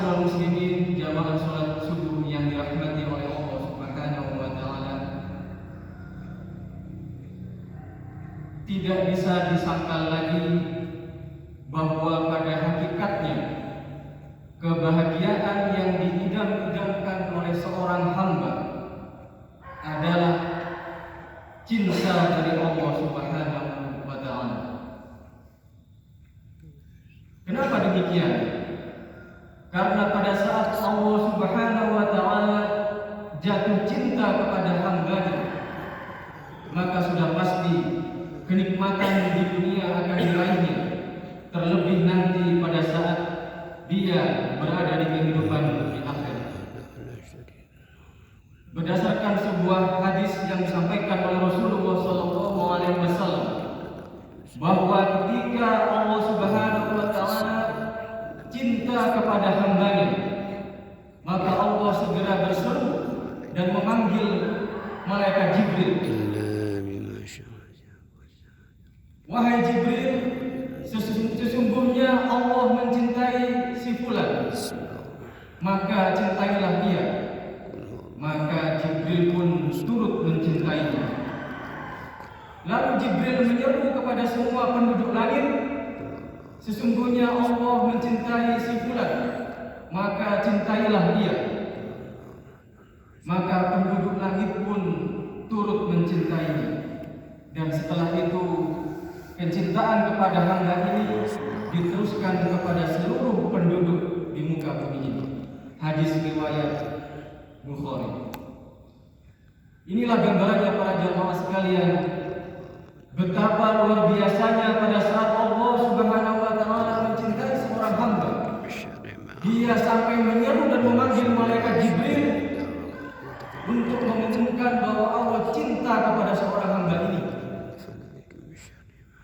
Ma'asyiral muslimin, jamaah salat subuh yang dirahmati oleh Allah Subhanahu wa taala. Tidak bisa disangkal lagi bahwa pada hakikatnya kebahagiaan yang diidam-idamkan oleh seorang hamba adalah cinta dari Allah Subhanahu wa taala. Kenapa demikian? Karena pada saat Allah Subhanahu wa taala jatuh cinta kepada hamba-Nya, maka sudah pasti kenikmatan di dunia akan diraihnya, terlebih nanti pada saat dia berada di kehidupan di akhirat. Berdasarkan sebuah hadis yang disampaikan oleh Rasulullah SAW, bahwa ketika Allah Subhanahu wa taala cinta kepada hamba-Nya, maka Allah segera berseru dan memanggil malaikat Jibril. Wahai Jibril, sesungguhnya Allah mencintai si fulan, maka cintailah dia. Maka Jibril pun turut mencintainya. Lalu Jibril menyeru kepada semua penduduk langit, sesungguhnya Allah mencintai si fulan, maka cintailah dia. Maka penduduk langit pun turut mencintainya. Dan setelah itu kecintaan kepada hamba ini diteruskan kepada seluruh penduduk di muka bumi ini. Hadis riwayat Bukhari. Inilah gambarannya para jamaah sekalian, betapa luar biasanya pada saat Allah Subhanahu wa taala mencintai seorang hamba. Dia sampai menyeru dan memanggil malaikat Jibril untuk mengumumkan bahwa Allah cinta kepada seorang hamba ini.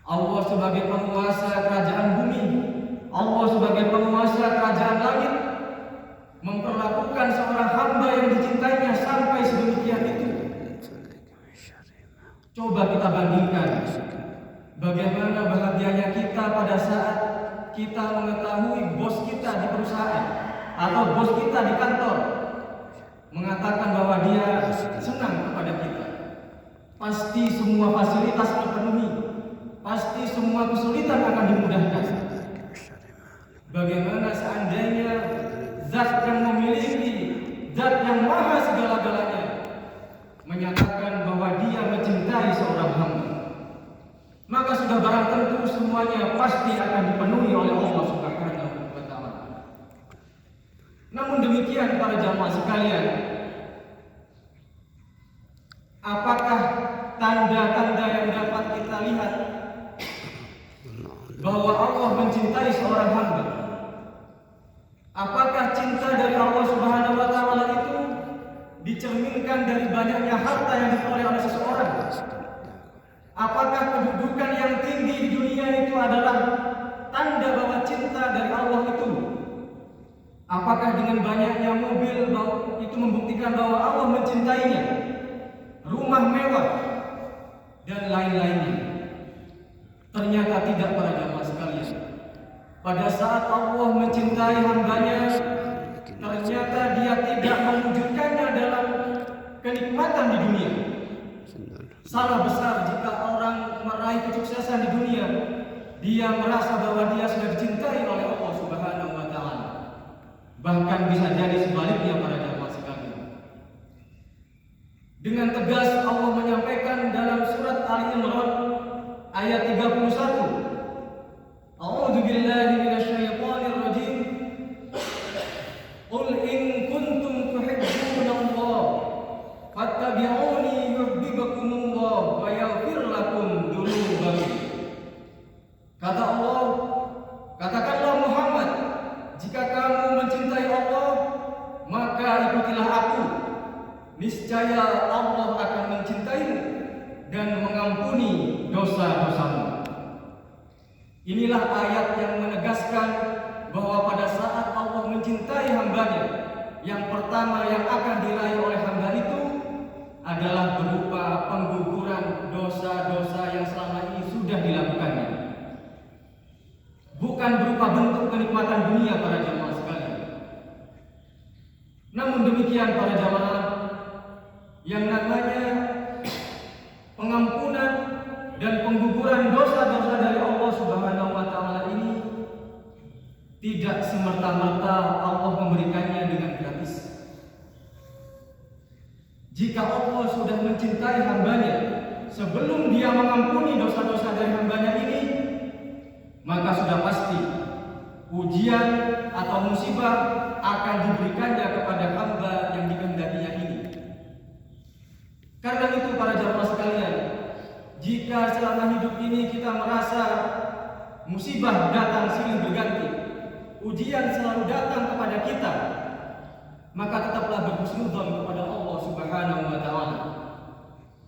Allah sebagai penguasa kerajaan bumi, Allah sebagai penguasa kerajaan langit, memperlakukan seorang hamba yang dicintainya sampai sedemikian itu. Coba kita bandingkan bagaimana bahagianya kita pada saat kita mengetahui bos kita di perusahaan atau bos kita di kantor mengatakan bahwa dia senang kepada kita. Pasti semua fasilitas terpenuhi, pasti semua kesulitan akan dimudahkan. Bagaimana seandainya zat yang memiliki, zat yang maha segala-galanya menyatakan bahwa dia mencintai seorang hamba, maka sudah barang tentu semuanya pasti akan dipenuhi oleh Allah Subhanahu wa taala. Namun demikian para jamaah sekalian, apakah tanda-tanda yang dapat kita lihat bahwa Allah mencintai seorang hamba? Apakah cinta dari Allah Subhanahu wa taala itu dicerminkan dari banyaknya harta yang diperoleh oleh seseorang? Apakah kedudukan yang tinggi di dunia itu adalah tanda bahwa cinta dari Allah itu? Apakah dengan banyaknya mobil itu membuktikan bahwa Allah mencintainya? Rumah mewah dan lain-lainnya? Ternyata tidak para jamaah sekalian. Pada saat Allah mencintai hamba-Nya, ternyata dia tidak mewujudkannya dalam kenikmatan di dunia. Salah besar jika orang meraih kesuksesan di dunia, dia merasa bahwa dia sudah dicintai oleh Allah Subhanahu wa taala. Bahkan bisa jadi sebaliknya para jamaah sekalian. Dengan tegas Allah menyampaikan dalam surat Ali Imran ayat 31, A'udzu billahi minasyaitonir rajim. Qul in kuntum tuhibbunallah fattabi'uni yuhibbukumullah wa yaghfir lakum dzunubakum. Kata Allah, katakanlah Muhammad, jika kamu mencintai Allah, maka ikutilah aku. Niscaya Allah akan mencintaimu dan mengampuni dosa-dosamu. Inilah ayat yang menegaskan bahwa pada saat Allah mencintai hamba-Nya, yang pertama yang akan diraih oleh hamba itu adalah berupa pengguguran dosa-dosa yang selama ini sudah dilakukannya. Bukan berupa bentuk kenikmatan dunia para jemaah sekalian, Namun demikian para jamaah, yang namanya pengampunan dan pengguguran dosa-dosa dari Allah Subhanahu wa taala ini tidak semerta-merta Allah memberikannya dengan gratis. Jika Allah sudah mencintai hambanya, sebelum dia mengampuni dosa-dosa dari hambanya ini, maka sudah pasti ujian atau musibah akan diberikannya kepada hamba yang dikehendakinya ini. Karena itu para jamaah sekalian, jika selama hidup ini kita merasa musibah datang silih berganti, ujian selalu datang kepada kita, maka tetaplah berhusnudzon kepada Allah Subhanahu wa taala.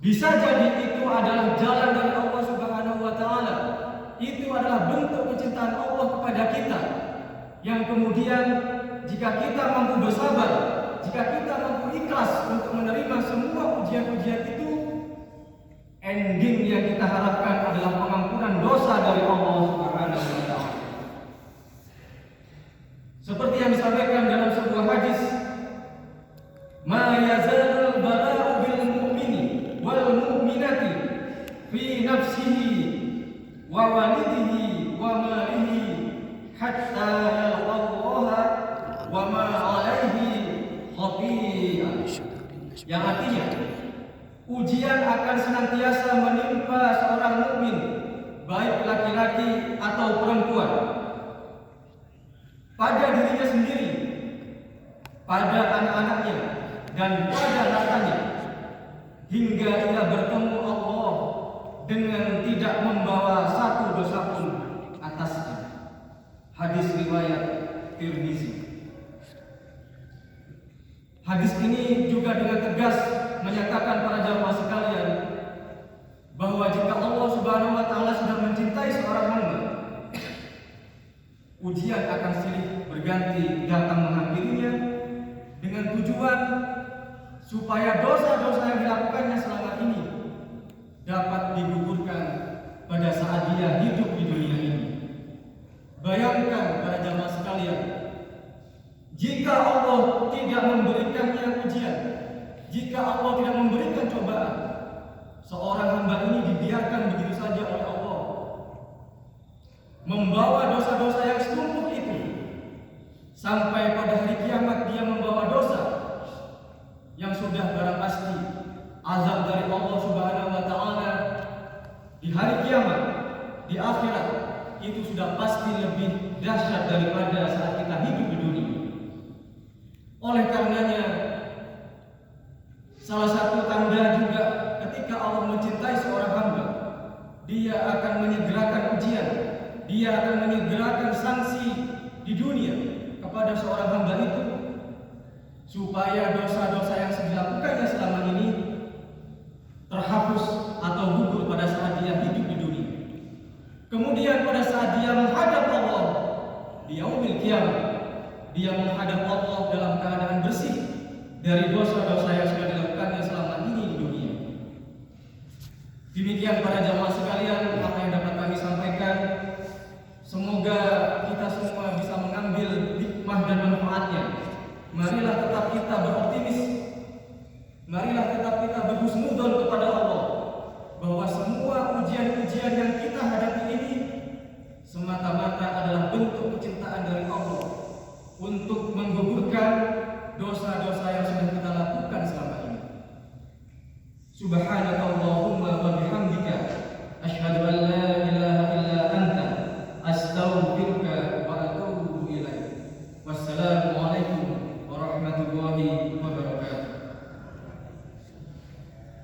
Bisa jadi itu adalah jalan dari Allah Subhanahu wa taala. Itu adalah bentuk kecintaan Allah kepada kita, yang kemudian jika kita mampu bersabar, jika kita mampu ikhlas untuk menerima semua ujian-ujian itu, ending yang kita harapkan adalah pengampunan dosa dari Allah Subhanahu wa taala. Seperti yang disampaikan dalam sebuah hadis, ma yazalul bala'u bil mu'mini wal mu'minati fi nafsihi wa walidihi wa malihi hatta yalqallaha wa ma 'alaihi khafi'ah. Yang artinya, ujian akan senantiasa menimpa seorang mukmin, baik laki-laki atau perempuan, pada dirinya sendiri, pada anak-anaknya, dan pada hartanya, hingga ia bertemu Allah dengan tidak membawa satu dosa pun atasnya. Hadis riwayat Tirmizi. Hadis ini juga dengan tegas menyatakan para jamaah sekalian bahwa jika Allah Subhanahu wa taala sudah mencintai seorang hamba, ujian akan silih berganti datang menghampirinya dengan tujuan supaya dosa-dosa yang dilakukannya selama ini dapat digugurkan pada saat dia hidup di dunia ini. Bayangkan para jamaah sekalian, jika Allah tidak memberikannya ujian, jika Allah tidak memberikan cobaan, seorang hamba ini dibiarkan begitu saja oleh Allah, membawa dosa-dosa yang setumpuk itu, sampai pada hari kiamat dia membawa dosa yang sudah barang pasti azab dari Allah Subhanahu wa taala di hari kiamat, di akhirat, itu sudah pasti lebih dahsyat daripada saat kita hidup di dunia. Oleh karenanya, salah satu tanda juga ketika Allah mencintai seorang hamba, dia akan menyegerakan ujian, dia akan menyegerakan sanksi di dunia kepada seorang hamba itu, supaya dosa-dosa yang sudah dilakukannya selama ini terhapus atau gugur pada saat dia hidup di dunia. Kemudian pada saat dia menghadap Allah di yaumil qiyamah, dia menghadap Allah dalam keadaan bersih dari dosa-dosa yang sudah dilakukannya selama ini di dunia. Demikian para jamaah sekalian apa yang dapat kami sampaikan. Semoga kita semua bisa mengambil hikmah dan manfaatnya. Marilah tetap kita beroptimis, marilah tetap kita berhusnudzon kepada Allah, bahwa semua ujian-ujian yang kita hadapi ini semata-mata adalah bentuk kecintaan dari Allah untuk menggugurkan dosa-dosa yang sudah kita lakukan selama ini. Subhanallah.